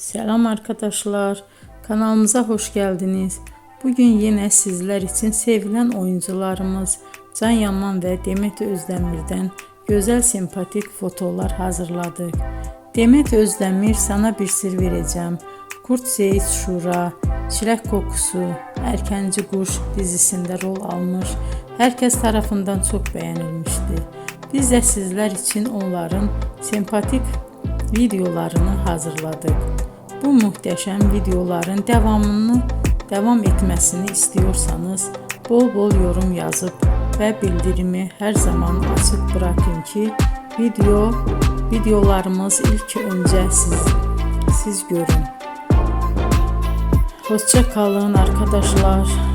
Selam arkadaşlar, kanalımıza hoş geldiniz. Bugün yine sizler için sevilen oyuncularımız Can Yaman ve Demet Özdemir'den güzel sempatik fotolar hazırladık. Demet Özdemir Sana Bir Sır Vereceğim, Kurt Seyit Şura, Çilek Kokusu, Erkenci Kuş dizisinde rol almış, herkes tarafından çok beğenilmişti. Biz de sizler için onların sempatik videolarını hazırladık. Bu muhteşem videoların devam etmesini istiyorsanız bol bol yorum yazıp ve bildirimi her zaman açık bırakın ki videolarımız ilk önce siz görün. Hoşça kalın arkadaşlar.